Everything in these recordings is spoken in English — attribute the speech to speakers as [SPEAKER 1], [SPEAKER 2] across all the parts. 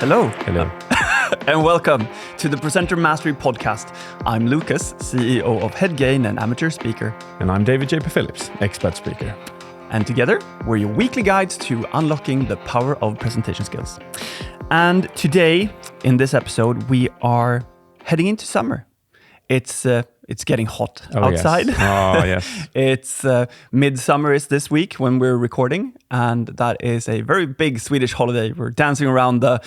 [SPEAKER 1] Hello.
[SPEAKER 2] Hello.
[SPEAKER 1] And welcome to the Presenter Mastery Podcast. I'm Lucas, CEO of Headgain and amateur speaker.
[SPEAKER 2] And I'm David J. P. Phillips, expert speaker.
[SPEAKER 1] And together, we're your weekly guides to unlocking the power of presentation skills. And today, in this episode, we are heading into summer. It's getting hot outside.
[SPEAKER 2] Yes. Oh, yes.
[SPEAKER 1] It's midsummer is this week when we're recording, and that is a very big Swedish holiday. We're dancing around the.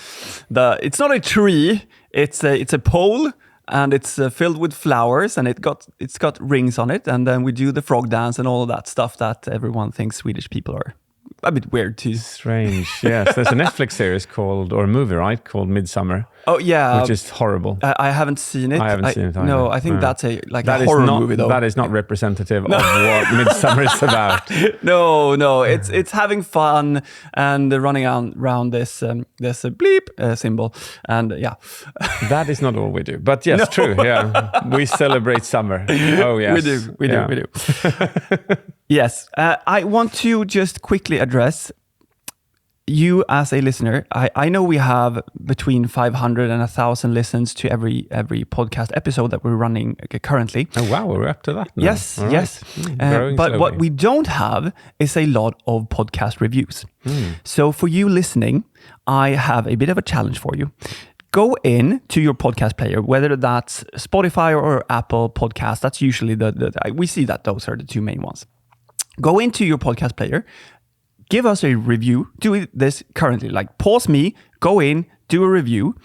[SPEAKER 1] It's not a tree. It's a pole, and it's filled with flowers, and it's got rings on it, and then we do the frog dance and all of that stuff that everyone thinks Swedish people are a bit weird too.
[SPEAKER 2] Strange. Yes, there's a Netflix series or a movie, right, called Midsummer.
[SPEAKER 1] Oh yeah,
[SPEAKER 2] which is horrible.
[SPEAKER 1] I haven't seen it.
[SPEAKER 2] I haven't seen it either.
[SPEAKER 1] No, I think that's a horror movie though.
[SPEAKER 2] That is not representative of what Midsummer is about.
[SPEAKER 1] No, it's having fun and running around this bleep symbol, and yeah.
[SPEAKER 2] That is not all we do, but yes, true. Yeah, we celebrate summer. Oh yes,
[SPEAKER 1] we do. Yes, I want to just quickly address you as a listener. I know we have between 500 and 1,000 listens to every podcast episode that we're running currently.
[SPEAKER 2] Oh wow, we're up to that now.
[SPEAKER 1] Yes,
[SPEAKER 2] all
[SPEAKER 1] yes.
[SPEAKER 2] Right.
[SPEAKER 1] But
[SPEAKER 2] slowly.
[SPEAKER 1] what we don't have is a lot of podcast reviews. So for you listening, I have a bit of a challenge for you. Go in to your podcast player, whether that's Spotify or Apple Podcast. That's usually we see that those are the two main ones. Go into your podcast player, give us a review. Do this currently, like pause me, go in, do a review.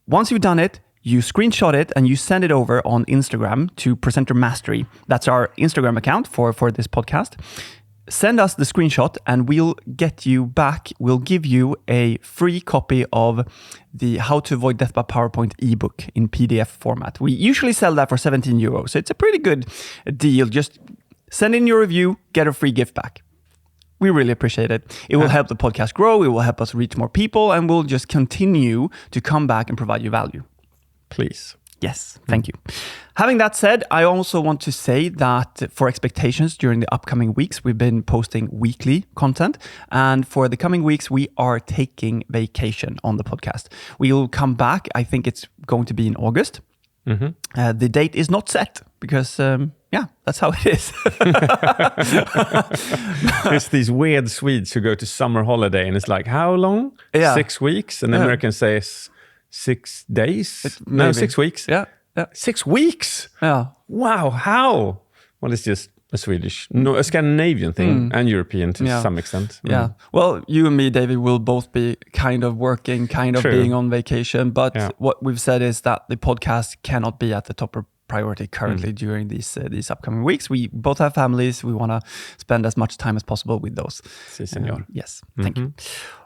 [SPEAKER 1] Once you've done it, you screenshot it and you send it over on Instagram to Presenter Mastery. That's our Instagram account for this podcast. Send us the screenshot and we'll get you back. We'll give you a free copy of the How to Avoid Death by PowerPoint ebook in PDF format. We usually sell that for 17 euros. So it's a pretty good deal. Just send in your review, get a free gift back. We really appreciate it. It will help the podcast grow. It will help us reach more people, and we'll just continue to come back and provide you value.
[SPEAKER 2] Please.
[SPEAKER 1] Yes, thank you. Having that said, I also want to say that for expectations during the upcoming weeks, we've been posting weekly content. And for the coming weeks, we are taking vacation on the podcast. We will come back. I think it's going to be in August. Mm-hmm. The date is not set because... that's how it is.
[SPEAKER 2] It's these weird Swedes who go to summer holiday and it's like, how long?
[SPEAKER 1] Yeah.
[SPEAKER 2] 6 weeks? And the Americans say 6 days? No, 6 weeks.
[SPEAKER 1] Yeah.
[SPEAKER 2] 6 weeks?
[SPEAKER 1] Yeah.
[SPEAKER 2] Wow, how? Well, it's just a Scandinavian thing and European to some extent.
[SPEAKER 1] Yeah. Well, you and me, David, will both be kind of working, kind of being on vacation. But what we've said is that the podcast cannot be at the top priority currently during these upcoming weeks. We both have families. We want to spend as much time as possible with those.
[SPEAKER 2] Si, senor.
[SPEAKER 1] Yes, thank you.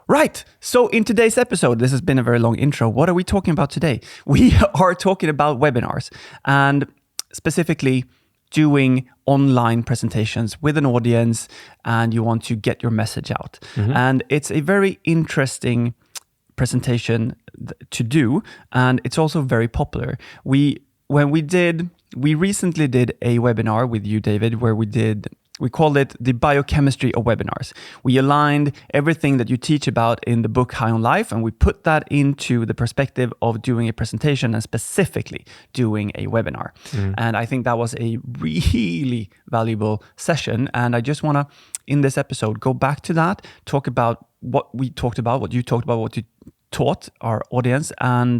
[SPEAKER 1] Right, so in today's episode, this has been a very long intro. What are we talking about today? We are talking about webinars and specifically doing online presentations with an audience, and you want to get your message out. And it's a very interesting presentation to do, and it's also very popular. We recently did a webinar with you, David, where we called it the Biochemistry of Webinars. We aligned everything that you teach about in the book High on Life, and we put that into the perspective of doing a presentation and specifically doing a webinar. And I think that was a really valuable session. And I just want to, in this episode, go back to that, talk about what we talked about, what you talked about, what you taught our audience, and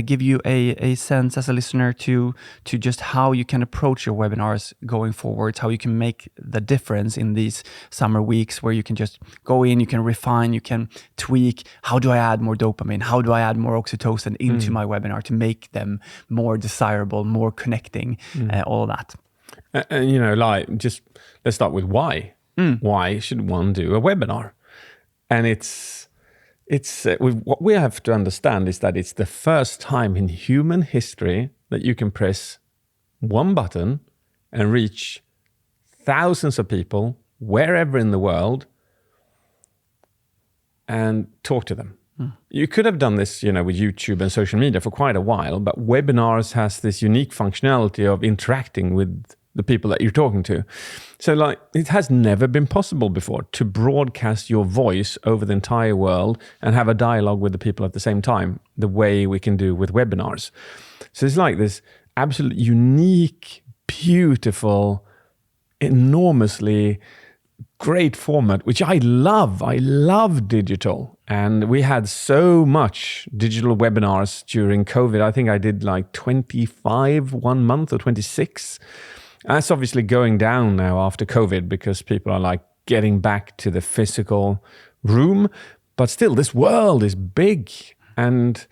[SPEAKER 1] give you a sense as a listener to just how you can approach your webinars going forward, how you can make the difference in these summer weeks where you can just go in, you can refine, you can tweak. How do I add more dopamine? How do I add more oxytocin into my webinar to make them more desirable, more connecting, all that?
[SPEAKER 2] And just let's start with why. Why should one do a webinar? And what we have to understand is that it's the first time in human history that you can press one button and reach thousands of people wherever in the world and talk to them. You could have done this, with YouTube and social media for quite a while, but webinars has this unique functionality of interacting with the people that you're talking to. So like, it has never been possible before to broadcast your voice over the entire world and have a dialogue with the people at the same time, the way we can do with webinars. So it's like this absolutely unique, beautiful, enormously great format, which I love. I love digital. And we had so much digital webinars during COVID. I think I did like 25 1 month or 26. That's obviously going down now after COVID because people are like getting back to the physical room. But still, this world is big. And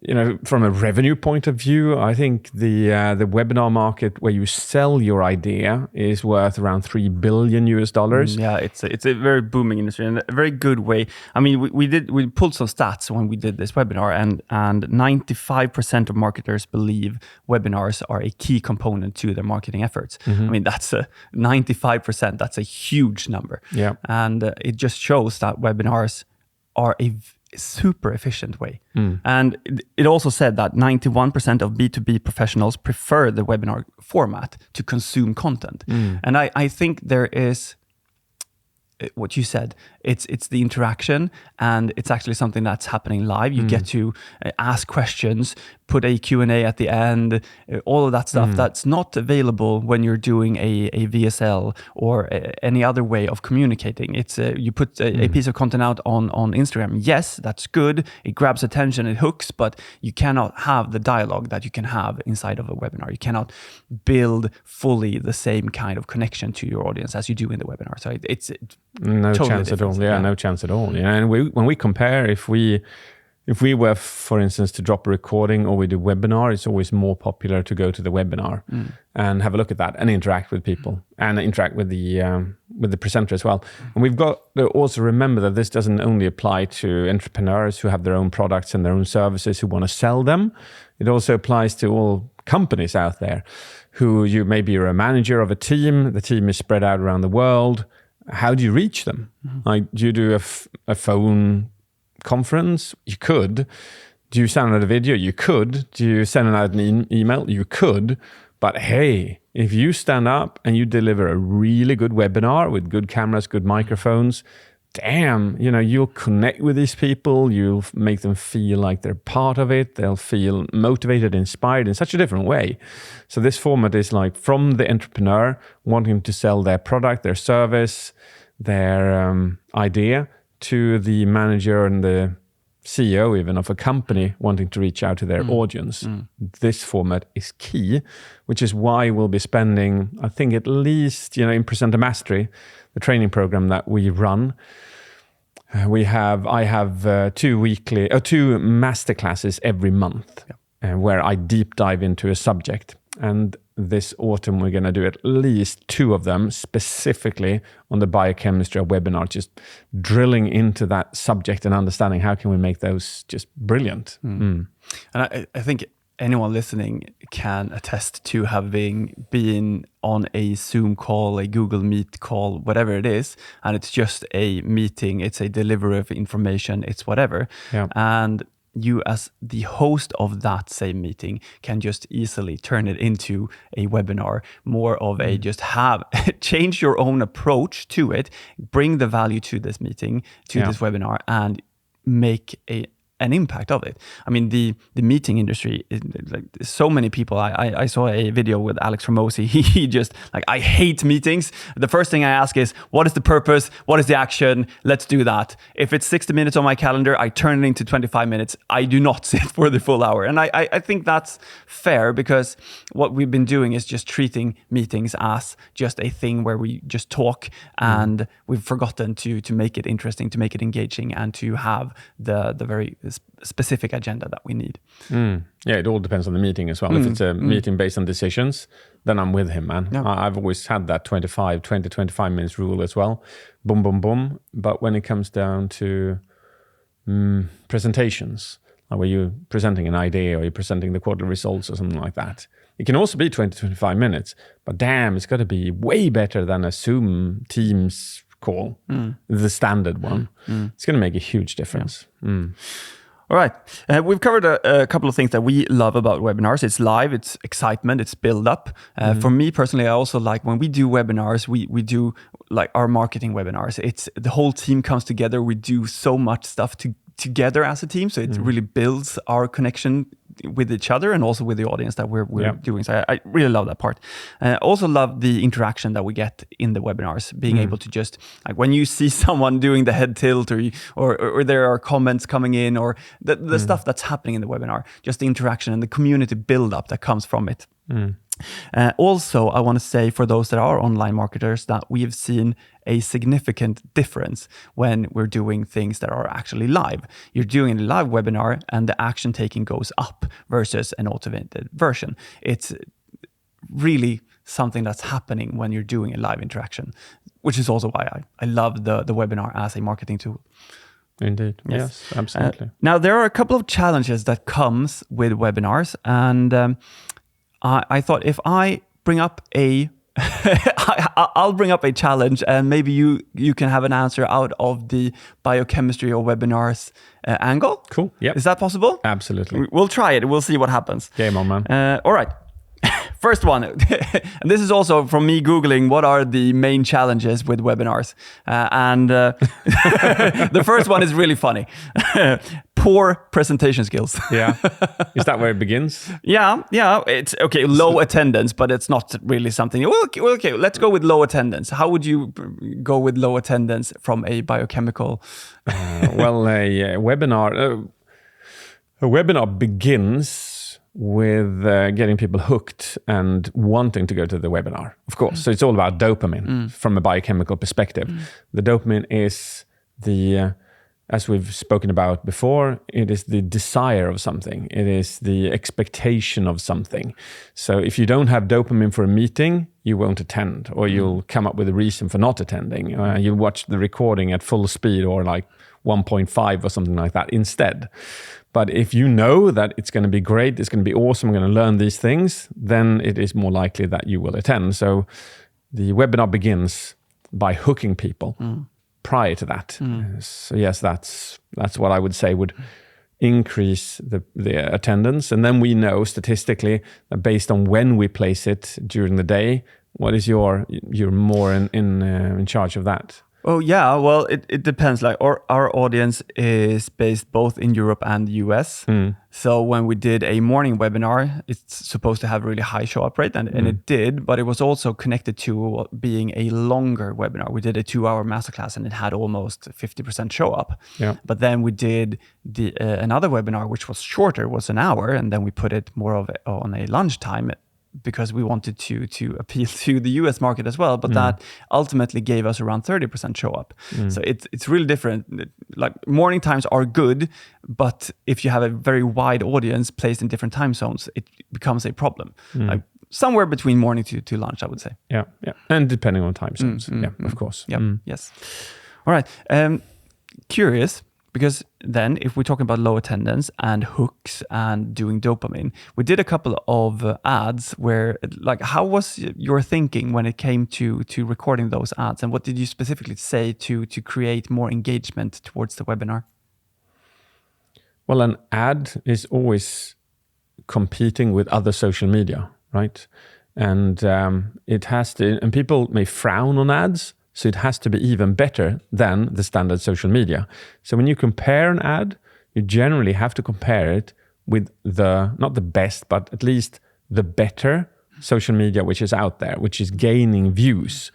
[SPEAKER 2] you know, from a revenue point of view, I think the webinar market where you sell your idea is worth around $3 billion.
[SPEAKER 1] Yeah, it's a very booming industry and a very good way. I mean, we pulled some stats when we did this webinar, and 95% of marketers believe webinars are a key component to their marketing efforts. I mean, that's 95%. That's a huge number.
[SPEAKER 2] Yeah,
[SPEAKER 1] and it just shows that webinars are a super efficient way. And it also said that 91% of B2B professionals prefer the webinar format to consume content. And I think there is what you said, it's the interaction, and it's actually something that's happening live. You get to ask questions, put a Q&A at the end, all of that stuff that's not available when you're doing a VSL or any other way of communicating. It's you put a piece of content out on Instagram. Yes, that's good. It grabs attention, it hooks, but you cannot have the dialogue that you can have inside of a webinar. You cannot build fully the same kind of connection to your audience as you do in the webinar. So it's
[SPEAKER 2] no
[SPEAKER 1] totally
[SPEAKER 2] chance at all.
[SPEAKER 1] different.
[SPEAKER 2] Yeah, no chance at all. Yeah, and when we compare, if we were, for instance, to drop a recording or we do webinar, it's always more popular to go to the webinar and have a look at that and interact with people and interact with the presenter as well. And we've got to also remember that this doesn't only apply to entrepreneurs who have their own products and their own services who want to sell them. It also applies to all companies out there who maybe you're a manager of a team. The team is spread out around the world. How do you reach them? Like, do you do a phone conference? You could. Do you send out a video? You could. Do you send out an email? You could. But hey, if you stand up and you deliver a really good webinar with good cameras, good microphones, damn, you'll connect with these people. You'll make them feel like they're part of it. They'll feel motivated, inspired in such a different way. So this format is like from the entrepreneur wanting to sell their product, their service, their idea, to the manager and the CEO even of a company wanting to reach out to their audience. This format is key, which is why we'll be spending, I think, at least, in Presenter Mastery, the training program that we run. I have two masterclasses every month where I deep dive into a subject. And this autumn, we're going to do at least 2 of them specifically on the biochemistry of webinars, just drilling into that subject and understanding how can we make those just brilliant.
[SPEAKER 1] And I think anyone listening can attest to having been on a Zoom call, a Google Meet call, whatever it is, and it's just a meeting, it's a delivery of information, it's whatever.
[SPEAKER 2] Yeah.
[SPEAKER 1] And you as the host of that same meeting can just easily turn it into a webinar, more of a just change your own approach to it, bring the value to this meeting, to this webinar, and make an impact of it. I mean, the meeting industry, like so many people. I saw a video with Alex Ramosi. He just like, I hate meetings. The first thing I ask is, what is the purpose? What is the action? Let's do that. If it's 60 minutes on my calendar, I turn it into 25 minutes. I do not sit for the full hour. And I think that's fair, because what we've been doing is just treating meetings as just a thing where we just talk, and we've forgotten to make it interesting, to make it engaging, and to have the very specific agenda that we need.
[SPEAKER 2] Yeah, it all depends on the meeting as well. If it's a meeting based on decisions, then I'm with him, man. Yeah. I've always had that 20-25 minutes rule as well. Boom, boom, boom. But when it comes down to presentations, like where you're presenting an idea or you're presenting the quarterly results or something like that, it can also be 20-25 minutes. But damn, it's got to be way better than a Zoom Teams call, the standard one. It's going to make a huge difference.
[SPEAKER 1] All right. We've covered a couple of things that we love about webinars. It's live, it's excitement, it's build up. For me personally, I also like when we do webinars, we do like our marketing webinars. It's the whole team comes together. We do so much stuff together as a team. So it really builds our connection with each other and also with the audience that we're doing. So I really love that part. I also love the interaction that we get in the webinars, being able to just, like when you see someone doing the head tilt or there are comments coming in or the stuff that's happening in the webinar, just the interaction and the community build up that comes from it. Also, I want to say for those that are online marketers that we have seen a significant difference when we're doing things that are actually live. You're doing a live webinar and the action taking goes up versus an automated version. It's really something that's happening when you're doing a live interaction, which is also why I love the webinar as a marketing tool.
[SPEAKER 2] Indeed. Yes, absolutely.
[SPEAKER 1] Now, there are a couple of challenges that comes with webinars, and I thought if I bring up I'll bring up a challenge, and maybe you can have an answer out of the biochemistry of webinars angle.
[SPEAKER 2] Cool. Yeah.
[SPEAKER 1] Is that possible?
[SPEAKER 2] Absolutely.
[SPEAKER 1] We'll try it. We'll see what happens.
[SPEAKER 2] Game on, man.
[SPEAKER 1] All right. First one, and this is also from me Googling what are the main challenges with webinars. The first one is really funny. Poor presentation skills.
[SPEAKER 2] Yeah. Is that where it begins?
[SPEAKER 1] Yeah. It's okay, low attendance, but it's not really something. Well, okay, let's go with low attendance. How would you go with low attendance from a biochemical?
[SPEAKER 2] Well, a webinar begins with getting people hooked and wanting to go to the webinar, of course. So it's all about dopamine from a biochemical perspective. The dopamine is as we've spoken about before, it is the desire of something. It is the expectation of something. So if you don't have dopamine for a meeting, you won't attend, or you'll come up with a reason for not attending. You'll watch the recording at full speed or like 1.5 or something like that instead. But if you know that it's going to be great, it's going to be awesome, I'm going to learn these things, then it is more likely that you will attend. So the webinar begins by hooking people prior to that. So yes, that's what I would say would increase the attendance. And then we know statistically that based on when we place it during the day, what is you're more in charge of that?
[SPEAKER 1] Oh yeah, well it depends. Like our audience is based both in Europe and the US. So when we did a morning webinar, it's supposed to have a really high show up rate, and it did, but it was also connected to being a longer webinar. We did a 2-hour masterclass and it had almost 50% show up.
[SPEAKER 2] Yeah.
[SPEAKER 1] But then we did another webinar which was shorter, was an hour, and then we put it more of on a lunchtime, because we wanted to appeal to the US market as well, but that ultimately gave us around 30% show up. So it's really different. Like morning times are good, but if you have a very wide audience placed in different time zones, it becomes a problem. Like somewhere between morning to lunch, I would say.
[SPEAKER 2] Yeah. And depending on time zones. Of course.
[SPEAKER 1] Yeah. Yes. All right. Curious. Because then if we're talking about low attendance and hooks and doing dopamine, we did a couple of ads where, like, how was your thinking when it came to recording those ads? And what did you specifically say to create more engagement towards the webinar?
[SPEAKER 2] Well, an ad is always competing with other social media, right? And it has to, and people may frown on ads, so it has to be even better than the standard social media. So when you compare an ad, you generally have to compare it with not the best, but at least the better social media which is out there, which is gaining views.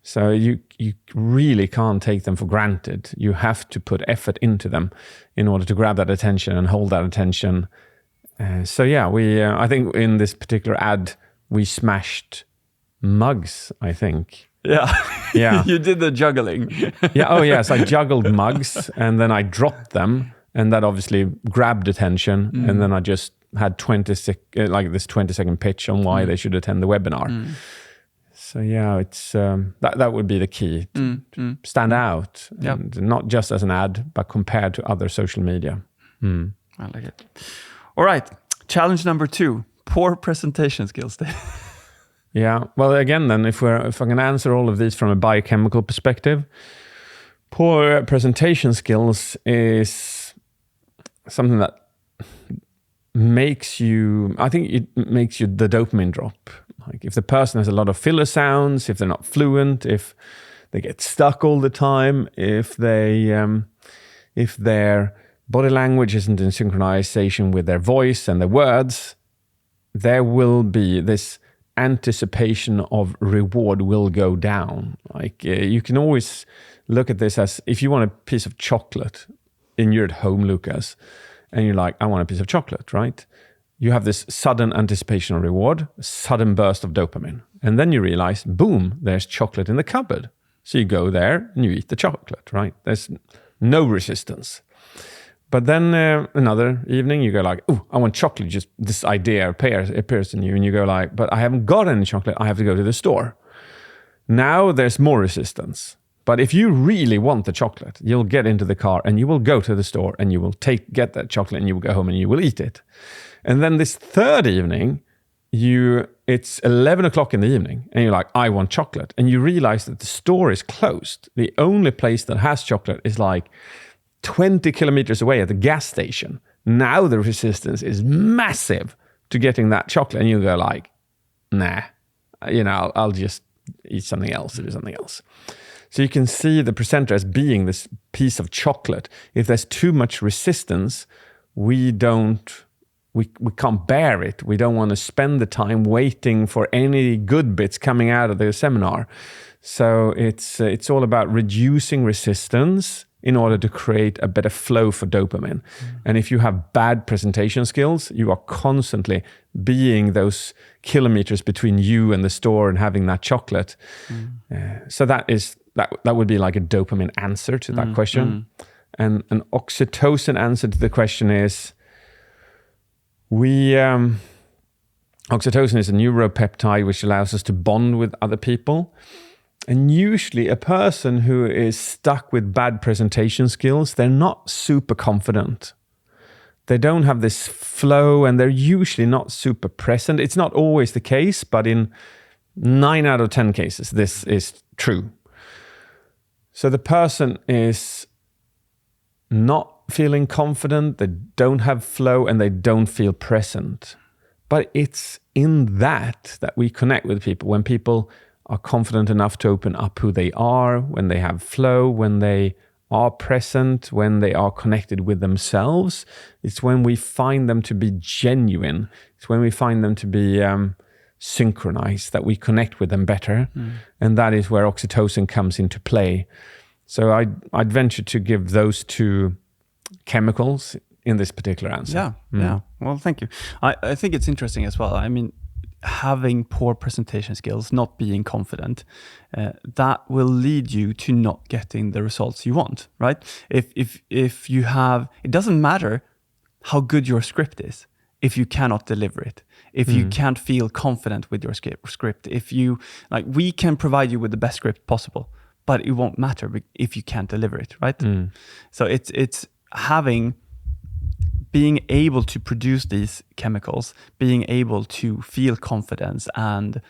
[SPEAKER 2] So you really can't take them for granted. You have to put effort into them in order to grab that attention and hold that attention. So yeah, I think in this particular ad, we smashed mugs, I think.
[SPEAKER 1] Yeah. You did the juggling.
[SPEAKER 2] Yeah. Oh, yes. I juggled mugs and then I dropped them, and that obviously grabbed attention. And then I just had 20-second pitch on why they should attend the webinar. So yeah, it's that would be the key to stand out, and not just as an ad, but compared to other social media.
[SPEAKER 1] I like it. All right. Challenge number 2: poor presentation skills.
[SPEAKER 2] Yeah. Well, again, then, if I can answer all of these from a biochemical perspective, poor presentation skills is something that makes you, I think it makes you the dopamine drop. Like if the person has a lot of filler sounds, if they're not fluent, if they get stuck all the time, if their body language isn't in synchronization with their voice and their words, there will be this anticipation of reward will go down. Like you can always look at this as if you want a piece of chocolate and you're at home, Lucas, and you're like, I want a piece of chocolate, right? You have this sudden anticipation of reward, a sudden burst of dopamine. And then you realize, boom, there's chocolate in the cupboard. So you go there and you eat the chocolate, right? There's no resistance. But then another evening you go like, oh, I want chocolate. Just this idea appears in you and you go like, but I haven't got any chocolate. I have to go to the store. Now there's more resistance. But if you really want the chocolate, you'll get into the car and you will go to the store and you will get that chocolate and you will go home and you will eat it. And then this third evening, it's 11 o'clock in the evening and you're like, I want chocolate. And you realize that the store is closed. The only place that has chocolate is like 20 kilometers away at the gas station. Now the resistance is massive to getting that chocolate. And you go like, nah, I'll just eat something else or do something else. So you can see the presenter as being this piece of chocolate. If there's too much resistance, we can't bear it. We don't want to spend the time waiting for any good bits coming out of the seminar. So it's all about reducing resistance in order to create a better flow for dopamine. And if you have bad presentation skills, you are constantly being those kilometers between you and the store and having that chocolate. So that would be like a dopamine answer to that question. And an oxytocin answer to the question is, oxytocin is a neuropeptide which allows us to bond with other people. And usually a person who is stuck with bad presentation skills, they're not super confident. They don't have this flow and they're usually not super present. It's not always the case, but in 9 out of 10 cases, this is true. So the person is not feeling confident, they don't have flow, and they don't feel present. But it's in that we connect with people. When people are confident enough to open up who they are, when they have flow, when they are present, when they are connected with themselves, it's when we find them to be genuine. It's when we find them to be synchronized, that we connect with them better. And that is where oxytocin comes into play. So I'd venture to give those two chemicals in this particular answer.
[SPEAKER 1] Yeah. Well, thank you. I think it's interesting as well. I mean, having poor presentation skills, not being confident, that will lead you to not getting the results you want, right? If you have, it doesn't matter how good your script is if you cannot deliver it, if you can't feel confident with your script, if you, like, we can provide you with the best script possible, but it won't matter if you can't deliver it, right? So it's being able to produce these chemicals, being able to feel confidence and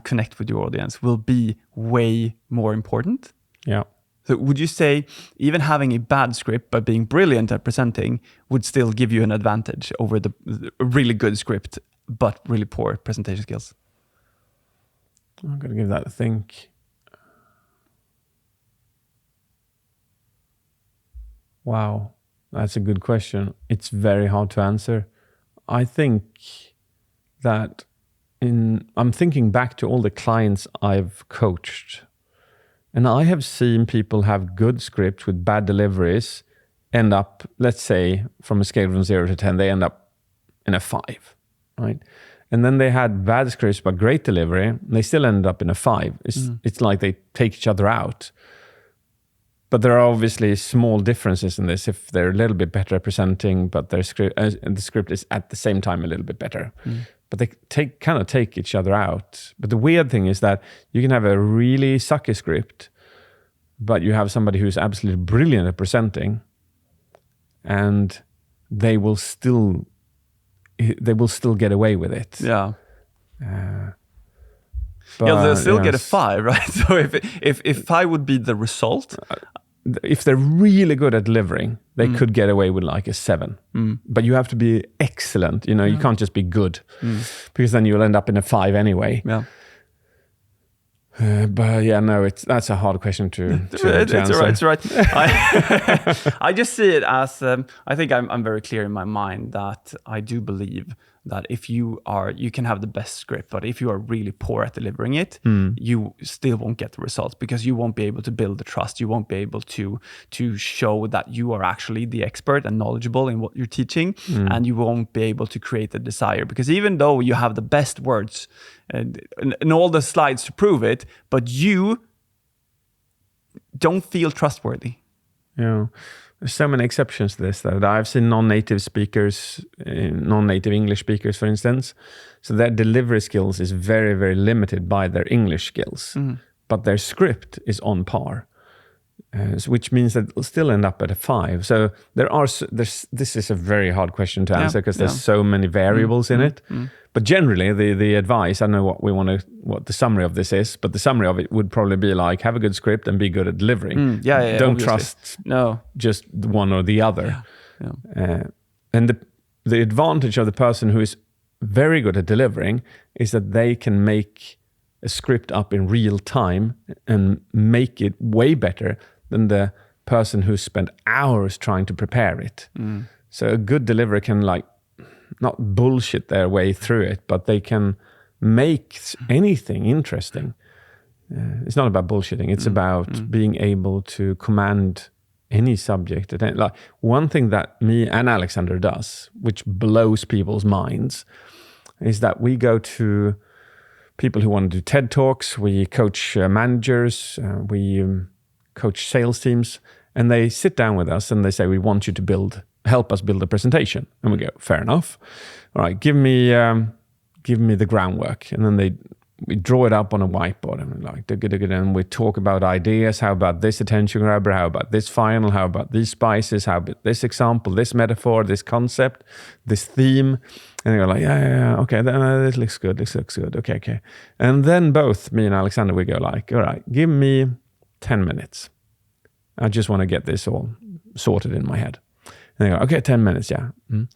[SPEAKER 1] connect with your audience will be way more important.
[SPEAKER 2] Yeah.
[SPEAKER 1] So would you say even having a bad script but being brilliant at presenting would still give you an advantage over the really good script but really poor presentation skills?
[SPEAKER 2] I'm going to give that a think. Wow. That's a good question. It's very hard to answer. I think that I'm thinking back to all the clients I've coached, and I have seen people have good scripts with bad deliveries end up, let's say, from a scale from 0 to 10, they end up in a 5, right? And then they had bad scripts but great delivery, and they still end up in a 5. It's like they take each other out. But there are obviously small differences in this. If they're a little bit better at presenting, but their script and the script is at the same time a little bit better. But they kind of take each other out. But the weird thing is that you can have a really sucky script, but you have somebody who's absolutely brilliant at presenting, and they will still get away with it.
[SPEAKER 1] Yeah. They'll still get a 5, right? So if 5 would be the result,
[SPEAKER 2] if they're really good at delivering, they could get away with like a 7. But you have to be excellent. You can't just be good, because then you'll end up in a 5 anyway.
[SPEAKER 1] Yeah.
[SPEAKER 2] But yeah, no, that's a hard question to answer.
[SPEAKER 1] It's all right. I just see it as I think I'm very clear in my mind that I do believe that if you can have the best script, but if you are really poor at delivering it, you still won't get the results, because you won't be able to build the trust. You won't be able to show that you are actually the expert and knowledgeable in what you're teaching, and you won't be able to create the desire, because even though you have the best words and all the slides to prove it, but you don't feel trustworthy.
[SPEAKER 2] Yeah. There's so many exceptions to this, though. I've seen non-native speakers, non-native English speakers, for instance. So their delivery skills is very, very limited by their English skills. But their script is on par, which means that it'll still end up at a 5. So this is a very hard question to answer, because there's so many variables in it. But generally, the advice, I don't know what the summary of this is, but the summary of it would probably be like, have a good script and be good at delivering. Don't trust just one or the other. And the advantage of the person who is very good at delivering is that they can make a script up in real time and make it way better than the person who spent hours trying to prepare it. So a good deliverer can not bullshit their way through it, but they can make anything interesting. It's not about bullshitting. It's about being able to command any subject. Like one thing that me and Alexander does, which blows people's minds, is that we go to people who want to do TED Talks. We coach managers. We coach sales teams. And they sit down with us and they say, we want you to help us build a presentation. And we go, fair enough. All right, give me the groundwork. And then we draw it up on a whiteboard, and we talk about ideas. How about this attention grabber? How about this final? How about these spices? How about this example, this metaphor, this concept, this theme? And they go like, yeah, okay, this looks good. This looks good. Okay. And then both me and Alexander, we go like, all right, give me 10 minutes. I just want to get this all sorted in my head. And they go, okay, 10 minutes, yeah. And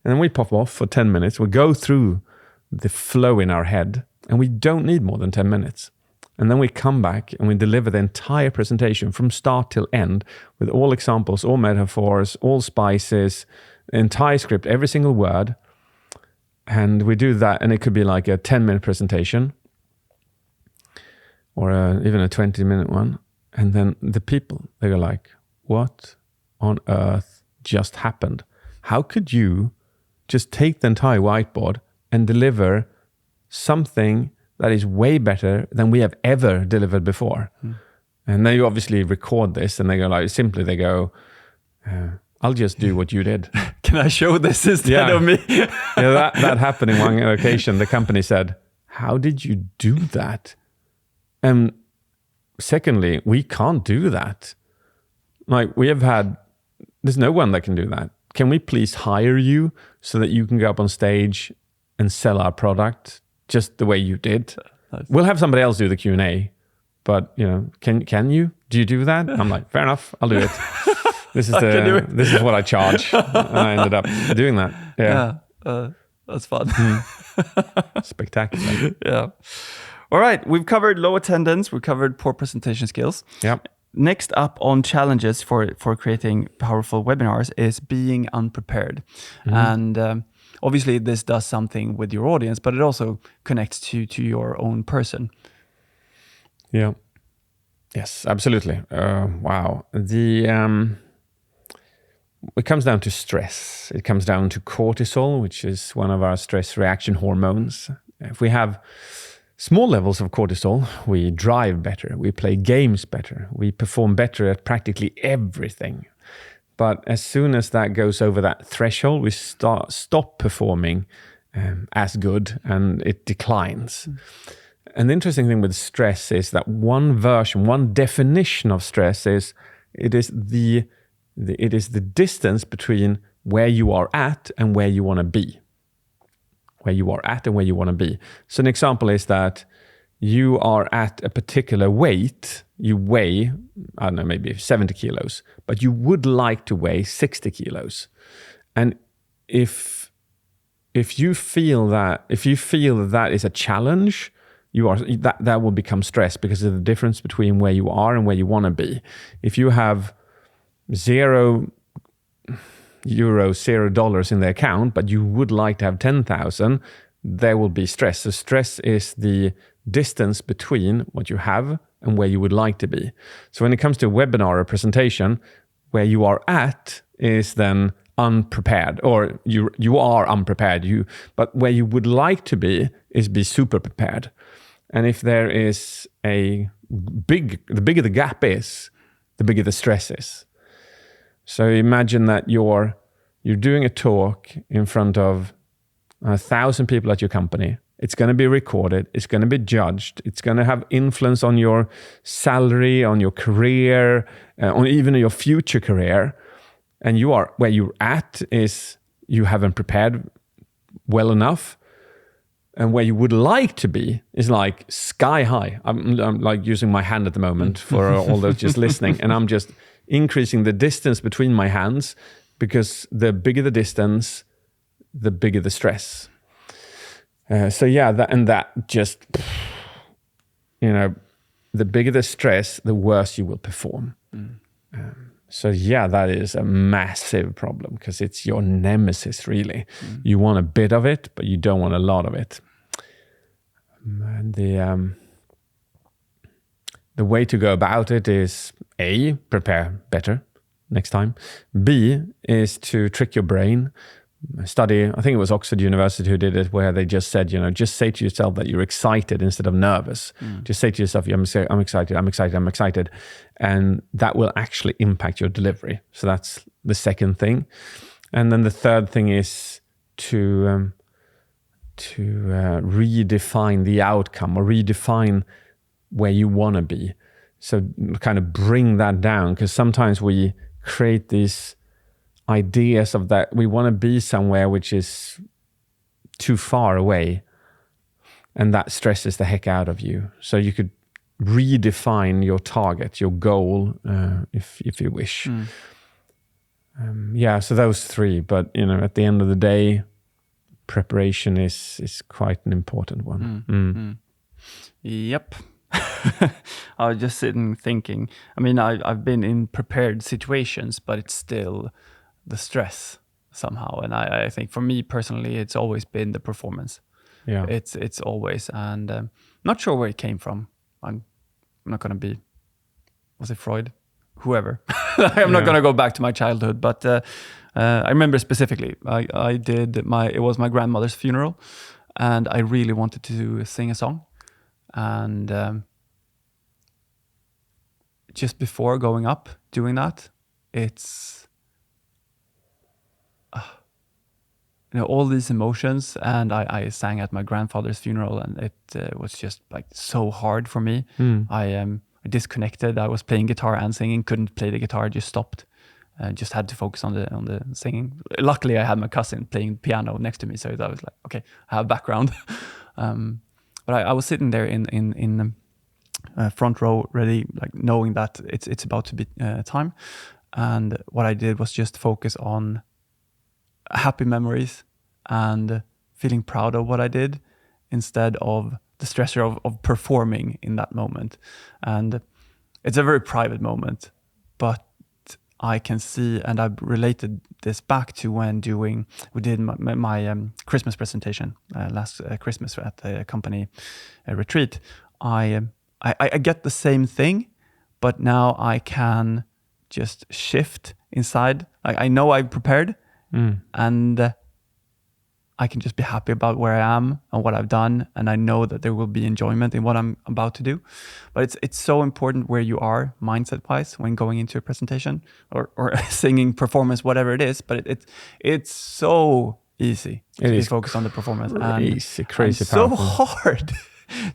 [SPEAKER 2] then we pop off for 10 minutes. We go through the flow in our head, and we don't need more than 10 minutes. And then we come back and we deliver the entire presentation from start till end with all examples, all metaphors, all spices, entire script, every single word. And we do that, and it could be like a 10-minute presentation or even a 20-minute one. And then the people, they go like, what on earth just happened? How could you just take the entire whiteboard and deliver something that is way better than we have ever delivered before? And they obviously record this, and they go like, they go, I'll just do what you did.
[SPEAKER 1] Can I show this instead of me?
[SPEAKER 2] That happened in one occasion. The company said, how did you do that? And secondly, we can't do that. Like there's no one that can do that. Can we please hire you so that you can go up on stage and sell our product just the way you did? We'll have somebody else do the Q&A, but can you? Do you do that? I'm like, fair enough, I'll do it. This is what I charge. And I ended up doing that. Yeah.
[SPEAKER 1] That's fun.
[SPEAKER 2] Spectacular.
[SPEAKER 1] Yeah. All right, we've covered low attendance, we've covered poor presentation skills.
[SPEAKER 2] Yeah.
[SPEAKER 1] Next up on challenges for creating powerful webinars is being unprepared. And obviously this does something with your audience, but it also connects to your own person.
[SPEAKER 2] Yeah. Yes, absolutely. Wow. It comes down to stress. It comes down to cortisol, which is one of our stress reaction hormones. If we have small levels of cortisol, we drive better, we play games better, we perform better at practically everything. But as soon as that goes over that threshold, we stop performing as good, and it declines. And the interesting thing with stress is that one definition of stress is it is the distance between where you are at and where you want to be. Where you are at and where you want to be. So an example is that you are at a particular weight, you weigh, I don't know, maybe 70 kilos, but you would like to weigh 60 kilos. And if you feel that is a challenge, that will become stress because of the difference between where you are and where you want to be. If you have €0 in the account, but you would like to have 10,000, there will be stress. So stress is the distance between what you have and where you would like to be. So when it comes to a webinar or presentation, where you are at is then unprepared, or you are unprepared. But where you would like to be is be super prepared. And if there is the bigger the gap is, the bigger the stress is. So imagine that you're doing a talk in front of 1,000 people at your company. It's going to be recorded. It's going to be judged. It's going to have influence on your salary, on your career, on even your future career. And where you're at is you haven't prepared well enough. And where you would like to be is like sky high. I'm like using my hand at the moment for all those just listening. And I'm just increasing the distance between my hands, because the bigger the distance, the bigger the stress. The bigger the stress, the worse you will perform. That is a massive problem, because it's your nemesis, really. You want a bit of it, but you don't want a lot of it. And the way to go about it is A, prepare better next time. B is to trick your brain. Study, I think it was Oxford University who did it, where they just said, just say to yourself that you're excited instead of nervous. Just say to yourself, I'm excited. And that will actually impact your delivery. So that's the second thing. And then the third thing is to redefine the outcome, or redefine where you want to be. So kind of bring that down, because sometimes we create these ideas of that we want to be somewhere which is too far away, and that stresses the heck out of you. So you could redefine your target, your goal, if you wish. So those three. But at the end of the day, preparation is quite an important one.
[SPEAKER 1] Yep. I was just sitting thinking. I mean, I've been in prepared situations, but it's still the stress somehow. And I think for me personally, it's always been the performance. Yeah, it's always, and not sure where it came from. I'm not going to be, was it Freud? Whoever. I'm not going to go back to my childhood, but I remember specifically, it was my grandmother's funeral, and I really wanted to sing a song. And just before going up, doing that, it's all these emotions, and I sang at my grandfather's funeral, and it was just like so hard for me. I disconnected. I was playing guitar and singing, couldn't play the guitar, just stopped. Just had to focus on the singing. Luckily, I had my cousin playing piano next to me, so I was like, okay, I have background. But I was sitting there in the front row, ready, like knowing that it's about to be time. And what I did was just focus on happy memories and feeling proud of what I did, instead of the stressor of performing in that moment. And it's a very private moment, but I can see, and I've related this back to when we did my Christmas presentation last Christmas at the company retreat. I get the same thing, but now I can just shift inside. I know I've prepared, and I can just be happy about where I am and what I've done, and I know that there will be enjoyment in what I'm about to do. But it's so important where you are mindset-wise when going into a presentation or singing, performance, whatever it is. But it's so easy to be focused on the performance,
[SPEAKER 2] crazy
[SPEAKER 1] so hard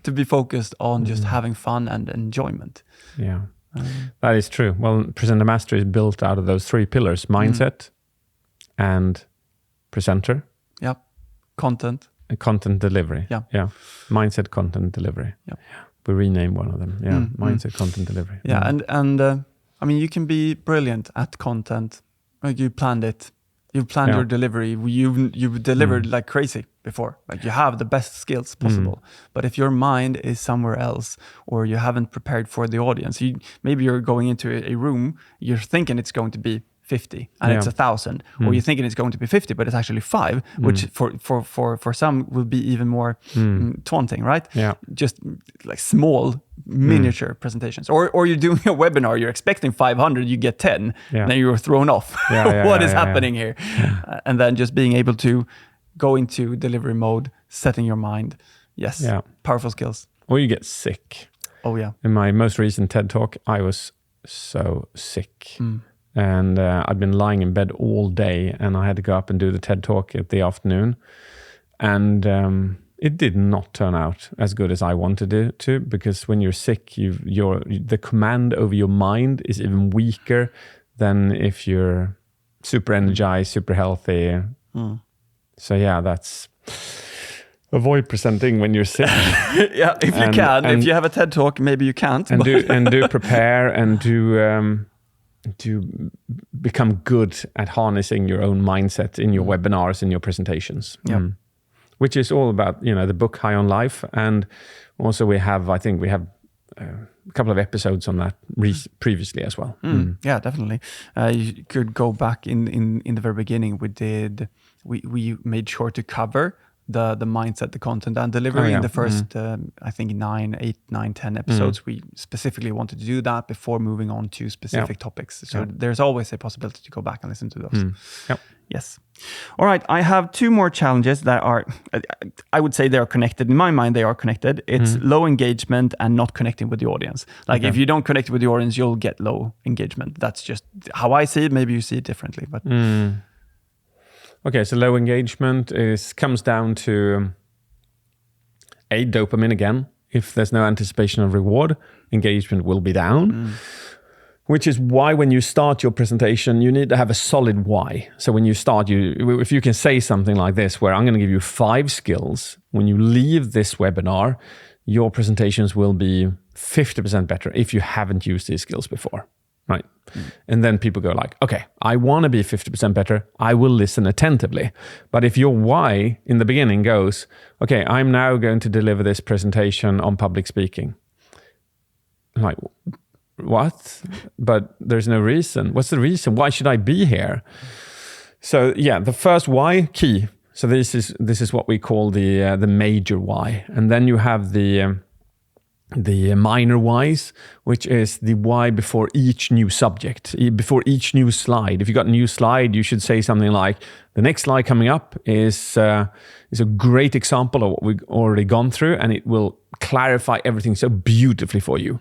[SPEAKER 1] to be focused on just having fun and enjoyment.
[SPEAKER 2] Yeah, that is true. Well, Presenter Mastery is built out of those three pillars: mindset and presenter.
[SPEAKER 1] Yep. Content
[SPEAKER 2] content delivery.
[SPEAKER 1] Yeah.
[SPEAKER 2] Mindset content delivery.
[SPEAKER 1] Yeah.
[SPEAKER 2] We renamed one of them. Yeah, mindset content delivery.
[SPEAKER 1] Yeah, and I mean, you can be brilliant at content. Like you planned it. You've planned your delivery. You've delivered like crazy before. Like you have the best skills possible. But if your mind is somewhere else, or you haven't prepared for the audience, maybe you're going into a room, you're thinking it's going to be 50 and it's 1,000, or you're thinking it's going to be 50 but it's actually 5, which for some will be even more taunting, right? Just like small miniature presentations, or you're doing a webinar, you're expecting 500, you get 10, and then you're thrown off. What is happening here? And then just being able to go into delivery mode, setting your mind. Powerful skills.
[SPEAKER 2] Or you get sick. In my most recent TED talk, I was so sick. And I'd been lying in bed all day, and I had to go up and do the TED Talk at the afternoon. And it did not turn out as good as I wanted it to, because when you're sick, the command over your mind is even weaker than if you're super energized, super healthy. So that's... Avoid presenting when you're sick.
[SPEAKER 1] If you can. If you have a TED Talk, maybe you can't.
[SPEAKER 2] And do prepare and do... to become good at harnessing your own mindset in your webinars and your presentations. Which is all about, the book High on Life. And also I think we have a couple of episodes on that previously as well.
[SPEAKER 1] Yeah, definitely. You could go back in the very beginning. We made sure to cover the mindset, the content and delivery in the first, I think 8, 9, 10 episodes. We specifically wanted to do that before moving on to specific topics. So there's always a possibility to go back and listen to those. Yes. All right. I have 2 more challenges that are, I would say they are connected. In my mind, they are connected. It's low engagement and not connecting with the audience. Like if you don't connect with the audience, you'll get low engagement. That's just how I see it. Maybe you see it differently, but... Okay,
[SPEAKER 2] so low engagement comes down to dopamine again. If there's no anticipation of reward, engagement will be down. Which is why when you start your presentation, you need to have a solid why. So when you start, if you can say something like this, where I'm going to give you 5 skills, when you leave this webinar, your presentations will be 50% better if you haven't used these skills before. Right. And then people go like, okay, I want to be 50% better. I will listen attentively. But if your why in the beginning goes, okay, I'm now going to deliver this presentation on public speaking. I'm like, what? But there's no reason. What's the reason? Why should I be here? So the first why, key. So this is what we call the major why. And then you have the minor whys, which is the why before each new subject, before each new slide. If you got a new slide, you should say something like, the next slide coming up is a great example of what we've already gone through, and it will clarify everything so beautifully for you.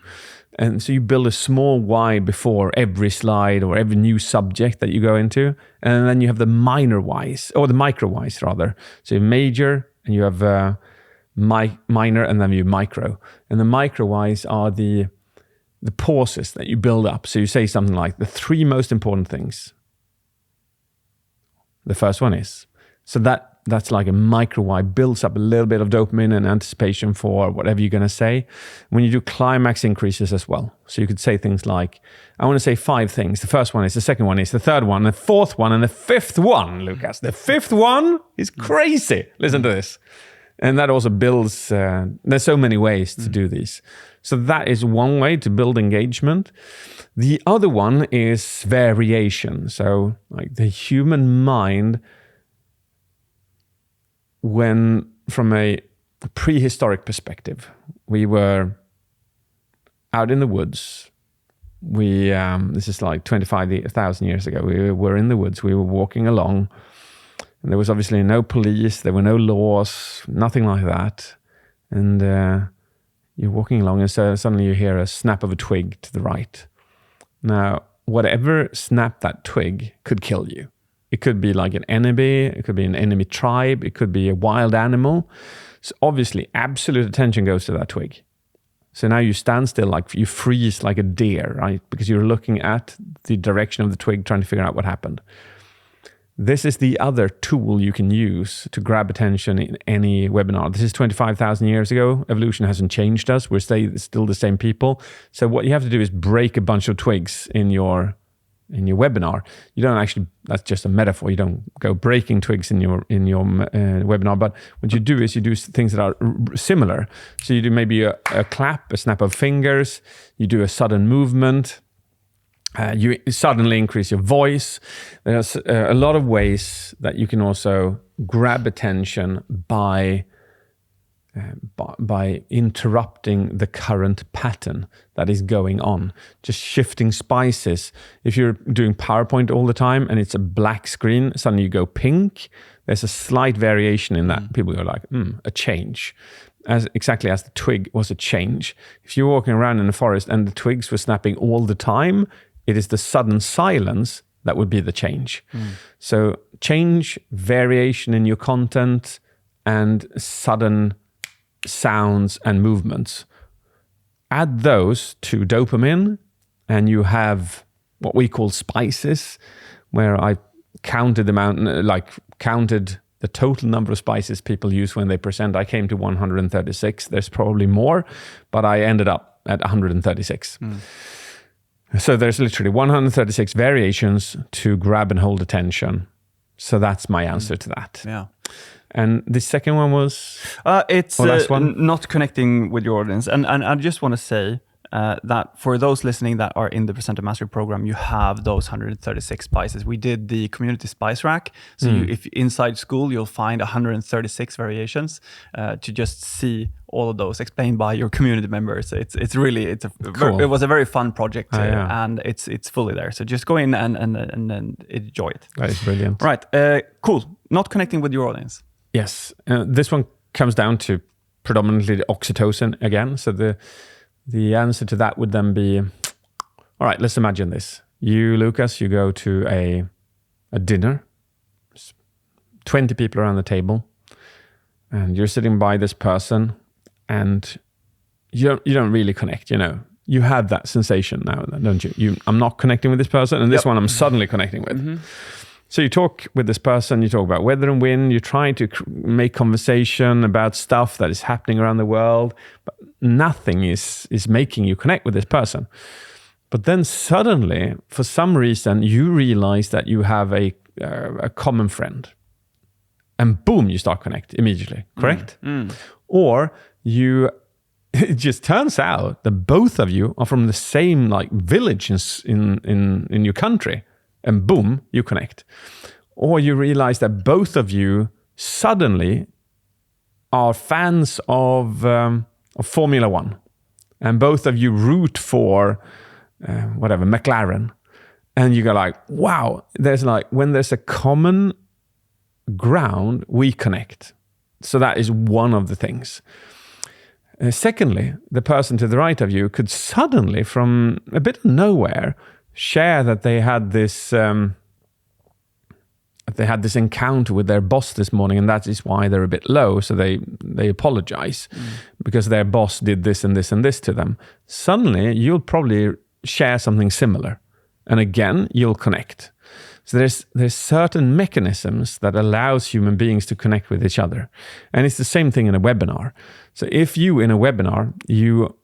[SPEAKER 2] And so you build a small why before every slide or every new subject that you go into. And then you have the minor whys, or the micro whys rather. So you have major, and you have minor, and then you micro. And the micro whys are the pauses that you build up. So you say something like, the 3 most important things. The first one is. So that's like a micro why, builds up a little bit of dopamine and anticipation for whatever you're going to say. When you do climax increases as well. So you could say things like, I want to say 5 things. The first one is, the second one is, the third one, the fourth one, and the 5th one, Lucas. The 5th one is crazy. Listen to this. And that also builds, there's so many ways to do these. So that is one way to build engagement. The other one is variation. So like the human mind, when from a prehistoric perspective, we were out in the woods. This is like 25,000 years ago. We were in the woods. We were walking along. And there was obviously no police, there were no laws, nothing like that. And you're walking along, and so suddenly you hear a snap of a twig to the right. Now, whatever snapped that twig could kill you. It could be like an enemy, it could be an enemy tribe, it could be a wild animal. So obviously, absolute attention goes to that twig. So now you stand still, like you freeze like a deer, right? Because you're looking at the direction of the twig, trying to figure out what happened. this is the other tool you can use to grab attention in any webinar. This is 25,000 years ago. Evolution hasn't changed us. We're still the same people. So what you have to do is break a bunch of twigs in your webinar. You don't actually, that's just a metaphor. You don't go breaking twigs in your webinar. But what you do is you do things that are similar. So you do maybe a clap, a snap of fingers. You do a sudden movement. You suddenly increase your voice. There's a lot of ways that you can also grab attention by interrupting the current pattern that is going on. Just shifting spices. If you're doing PowerPoint all the time and it's a black screen, suddenly you go pink. There's a slight variation in that. People go like, a change. Exactly as the twig was a change. If you're walking around in the forest and the twigs were snapping all the time, it is the sudden silence that would be the change. So change, variation in your content, and sudden sounds and movements. Add those to dopamine, and you have what we call spices, where I counted counted the total number of spices people use when they present. I came to 136. There's probably more, but I ended up at 136. So there's literally 136 variations to grab and hold attention. So that's my answer to that.
[SPEAKER 1] Yeah.
[SPEAKER 2] And the second one was?
[SPEAKER 1] It's not connecting with your audience. And I just want to say that for those listening that are in the Presenter Mastery program, you have those 136 spices. We did the community spice rack. So if inside school, you'll find 136 variations to just see all of those explained by your community members. It was a very fun project, and it's fully there. So just go in and enjoy it.
[SPEAKER 2] That is brilliant.
[SPEAKER 1] Right, cool. Not connecting with your audience.
[SPEAKER 2] Yes, this one comes down to predominantly the oxytocin again. So the answer to that would then be, all right, let's imagine this. You, Lucas, you go to a dinner, 20 people around the table, and you're sitting by this person, and you don't really connect, You have that sensation now, don't you? I'm not connecting with this person, and this one I'm suddenly connecting with. So you talk with this person, you talk about weather and wind, you're trying to make conversation about stuff that is happening around the world, but nothing is making you connect with this person. But then suddenly, for some reason, you realize that you have a common friend. And boom, you start connect immediately, correct? Or it just turns out that both of you are from the same village in your country. And boom, you connect. Or you realize that both of you suddenly are fans of Formula One. And both of you root for, McLaren. And you go like, wow, when there's a common ground, we connect. So that is one of the things. Secondly, the person to the right of you could suddenly, from a bit of nowhere, share that they had this encounter with their boss this morning, and that is why they're a bit low. So they apologize because their boss did this and this and this to them. Suddenly, you'll probably share something similar, and again, you'll connect. So there's certain mechanisms that allows human beings to connect with each other, and it's the same thing in a webinar. So if you in a webinar you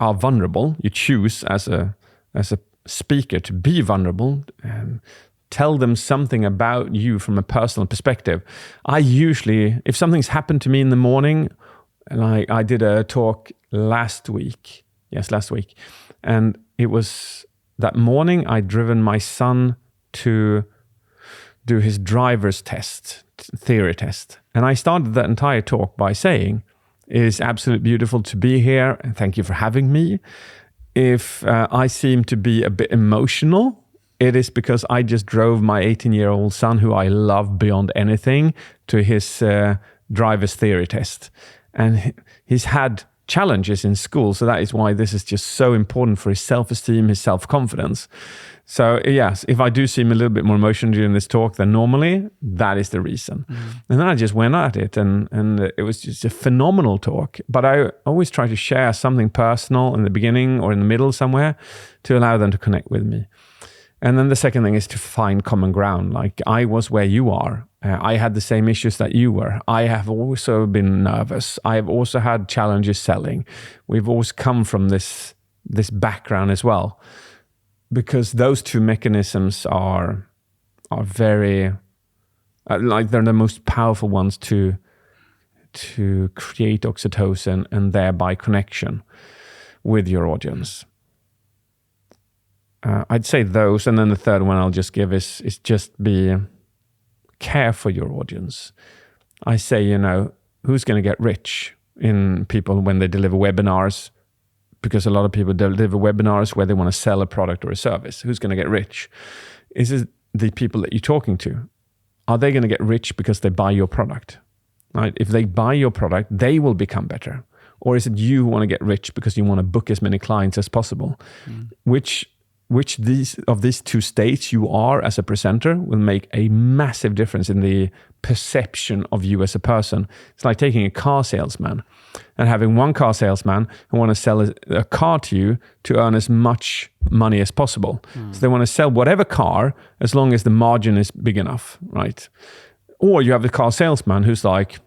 [SPEAKER 2] are vulnerable, you choose as a speaker to be vulnerable, tell them something about you from a personal perspective. I usually, if something's happened to me in the morning, like I did a talk last week, and it was that morning I'd driven my son to do his driver's test, theory test. And I started that entire talk by saying, it is absolutely beautiful to be here, and thank you for having me. If I seem to be a bit emotional, it is because I just drove my 18-year-old son, who I love beyond anything, to his driver's theory test. And he's had challenges in school, so that is why this is just so important for his self-esteem, his self-confidence. So yes, if I do seem a little bit more emotional during this talk than normally, that is the reason. And then I just went at it, and it was just a phenomenal talk. But I always try to share something personal in the beginning or in the middle somewhere to allow them to connect with me. And then the second thing is to find common ground. Like, I was where you are. I had the same issues that you were. I have also been nervous. I have also had challenges selling. We've always come from this background as well, because those two mechanisms are very like, they're the most powerful ones to create oxytocin and thereby connection with your audience. I'd say those, and then the third one I'll just give is just care for your audience. I say, who's going to get rich in people when they deliver webinars? Because a lot of people deliver webinars where they want to sell a product or a service. Who's going to get rich? Is it the people that you're talking to? Are they going to get rich because they buy your product? Right? If they buy your product, they will become better. Or is it you who want to get rich because you want to book as many clients as possible? Which of these two states you are as a presenter will make a massive difference in the perception of you as a person. It's like taking a car salesman and having one car salesman who want to sell a car to you to earn as much money as possible. So they want to sell whatever car as long as the margin is big enough, right? Or you have the car salesman who's like,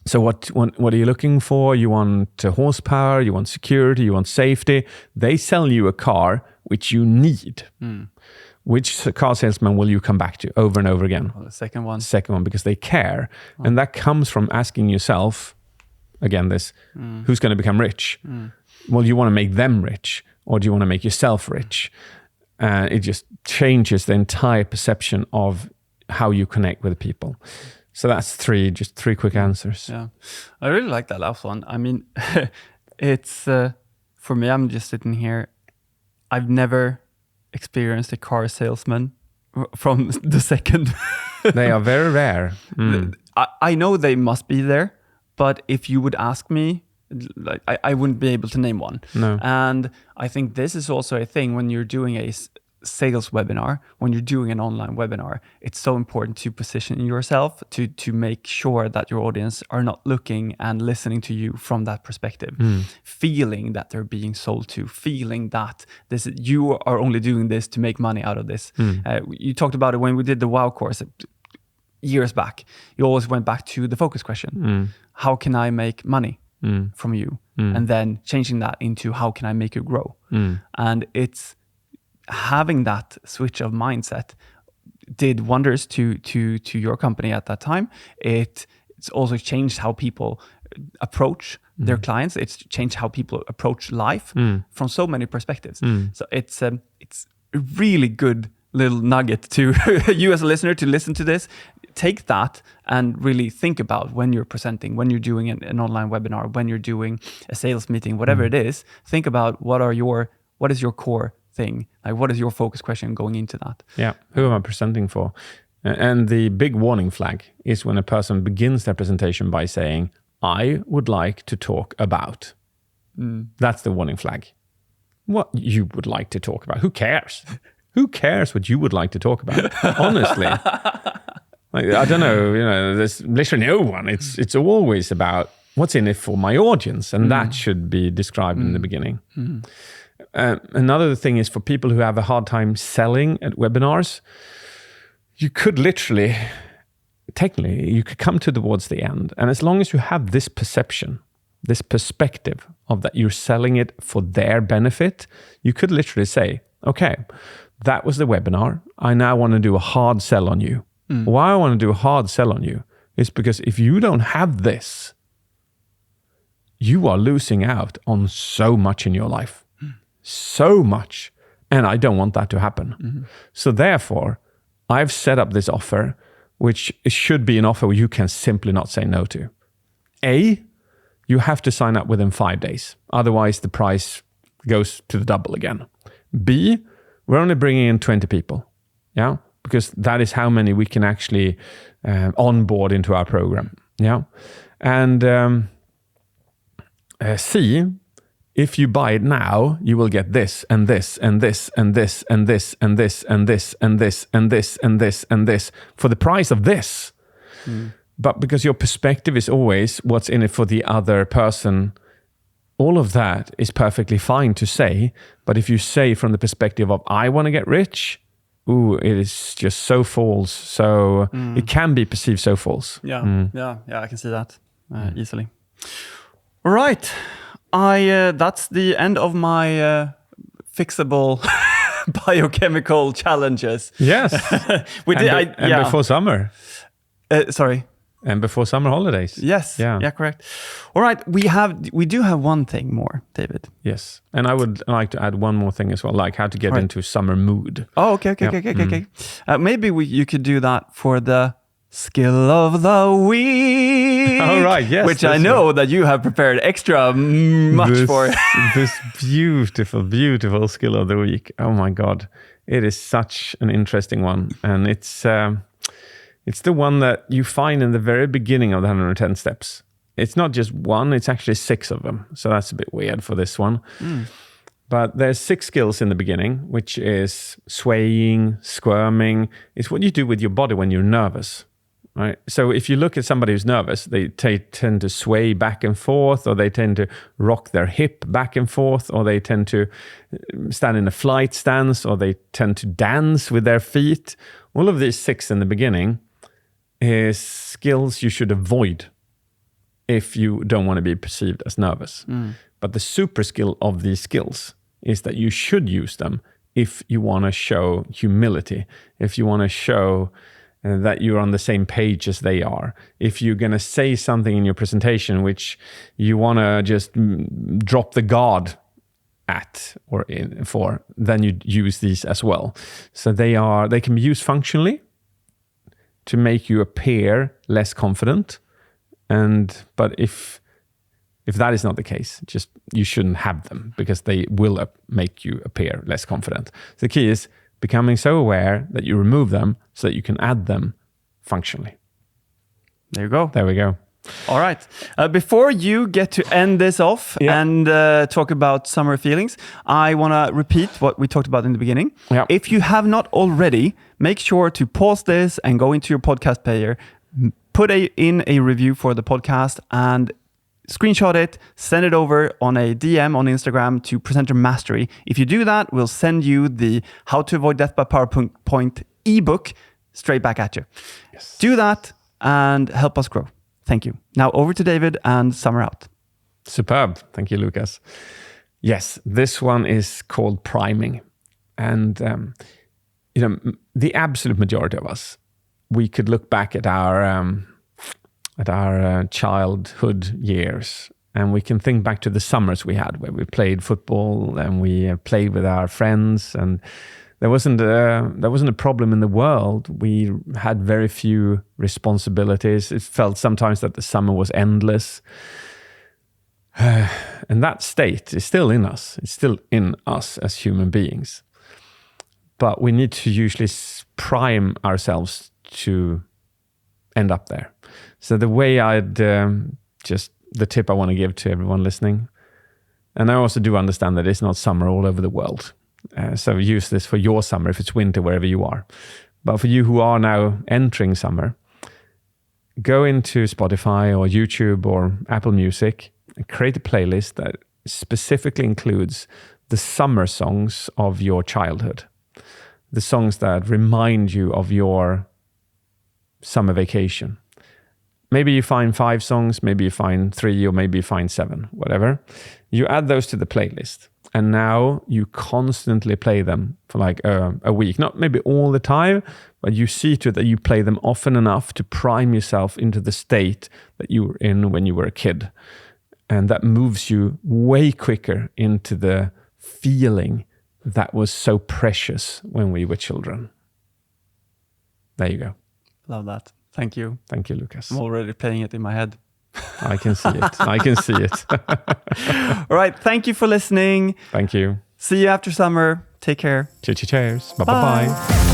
[SPEAKER 2] so what are you looking for? You want horsepower, you want security, you want safety. They sell you a car which you need. Which car salesman will you come back to over and over again?
[SPEAKER 1] Well, the second one.
[SPEAKER 2] Second one, because they care. And that comes from asking yourself, again, who's going to become rich? Well, you want to make them rich, or do you want to make yourself rich? It just changes the entire perception of how you connect with people. So that's three quick answers.
[SPEAKER 1] Yeah, I really like that last one. I mean, it's for me, I'm just sitting here. I've never experienced a car salesman from the second.
[SPEAKER 2] They are very rare.
[SPEAKER 1] I know they must be there, but if you would ask me, like, I wouldn't be able to name one.
[SPEAKER 2] No.
[SPEAKER 1] And I think this is also a thing when you're doing a sales webinar, when you're doing an online webinar, it's so important to position yourself to make sure that your audience are not looking and listening to you from that perspective, feeling that they're being sold to, feeling that you are only doing this to make money out of this. You talked about it when we did the WOW course years back. You always went back to the focus question. How can I make money from you? And then changing that into how can I make you grow? And it's having that switch of mindset did wonders to your company at that time. It's also changed how people approach their clients. It's changed how people approach life from so many perspectives. So it's a really good little nugget to you as a listener to listen to this. Take that and really think about when you're presenting, when you're doing an online webinar, when you're doing a sales meeting, whatever it is. Think about what is your core thing, like what is your focus question going into that.
[SPEAKER 2] Yeah, who am I presenting for? And the big warning flag is when a person begins their presentation by saying, I would like to talk about. That's the warning flag. What you would like to talk about? Who cares? Who cares what you would like to talk about? Honestly. Like, I don't know, there's literally no one. It's always about what's in it for my audience, and that should be described in the beginning. Another thing is for people who have a hard time selling at webinars, you could technically, you could come towards the end. And as long as you have this perception, this perspective of that you're selling it for their benefit, you could literally say, okay, that was the webinar. I now want to do a hard sell on you. Why I want to do a hard sell on you is because if you don't have this, you are losing out on so much in your life. So much. And I don't want that to happen. So therefore, I've set up this offer, which should be an offer where you can simply not say no to. A, you have to sign up within 5 days. Otherwise, the price goes to the double again. B, we're only bringing in 20 people. Yeah. Because that is how many we can actually onboard into our program. Yeah. And C, if you buy it now, you will get this and this and this and this and this and this and this and this and this and this and this for the price of this. But because your perspective is always what's in it for the other person, all of that is perfectly fine to say. But if you say from the perspective of I want to get rich, it is just so false. So it can be perceived so false.
[SPEAKER 1] Yeah, I can see that easily. All right, that's the end of my fixable biochemical challenges.
[SPEAKER 2] Yes,
[SPEAKER 1] we did.
[SPEAKER 2] Before summer.
[SPEAKER 1] Sorry.
[SPEAKER 2] And before summer holidays.
[SPEAKER 1] Yes. Yeah, correct. All right, we do have one thing more, David.
[SPEAKER 2] Yes, and I would like to add one more thing as well, like how to get into summer mood.
[SPEAKER 1] Oh, okay. Maybe you could do that for the skill of the week.
[SPEAKER 2] All right, yes.
[SPEAKER 1] Which I know that you have prepared extra much for.
[SPEAKER 2] This beautiful skill of the week. Oh my God, it is such an interesting one, and it's the one that you find in the very beginning of the 110 steps. It's not just one, it's actually 6 of them. So that's a bit weird for this one. But there's 6 skills in the beginning, which is swaying, squirming. It's what you do with your body when you're nervous, right? So if you look at somebody who's nervous, they tend to sway back and forth, or they tend to rock their hip back and forth, or they tend to stand in a flight stance, or they tend to dance with their feet. All of these 6 in the beginning is skills you should avoid if you don't want to be perceived as nervous. But the super skill of these skills is that you should use them if you want to show humility, if you want to show that you're on the same page as they are. If you're going to say something in your presentation which you want to just drop the guard at or in for, then you use these as well. So they can be used functionally to make you appear less confident, but if that is not the case, just you shouldn't have them, because they will make you appear less confident. So the key is becoming so aware that you remove them so that you can add them functionally.
[SPEAKER 1] There you go.
[SPEAKER 2] There we go.
[SPEAKER 1] All right. Before you get to end this off and talk about summer feelings, I want to repeat what we talked about in the beginning.
[SPEAKER 2] Yeah.
[SPEAKER 1] If you have not already, make sure to pause this and go into your podcast player, put in a review for the podcast, and screenshot it, send it over on a DM on Instagram to Presenter Mastery. If you do that, we'll send you the How to Avoid Death by PowerPoint ebook straight back at you.
[SPEAKER 2] Yes.
[SPEAKER 1] Do that and help us grow. Thank you. Now over to David and summer out.
[SPEAKER 2] Superb. Thank you, Lucas. Yes, this one is called priming. And, the absolute majority of us, we could look back at our childhood years, and we can think back to the summers we had where we played football and we played with our friends, and there wasn't a problem in the world. We had very few responsibilities. It felt sometimes that the summer was endless. And that state is still in us. It's still in us as human beings. But we need to usually prime ourselves to end up there. So the way the tip I want to give to everyone listening, and I also do understand that it's not summer all over the world. So use this for your summer if it's winter wherever you are. But for you who are now entering summer, go into Spotify or YouTube or Apple Music and create a playlist that specifically includes the summer songs of your childhood. The songs that remind you of your summer vacation. Maybe you find 5 songs, maybe you find 3, or maybe you find 7, whatever. You add those to the playlist. And now you constantly play them for like a week. Not maybe all the time, but you see to it that you play them often enough to prime yourself into the state that you were in when you were a kid. And that moves you way quicker into the feeling that was so precious when we were children. There you go.
[SPEAKER 1] Love that. Thank you.
[SPEAKER 2] Thank you, Lucas.
[SPEAKER 1] I'm already playing it in my head.
[SPEAKER 2] I can see it. I can see it.
[SPEAKER 1] All right. Thank you for listening.
[SPEAKER 2] Thank you.
[SPEAKER 1] See you after summer. Take care.
[SPEAKER 2] Cheers. Bye-bye.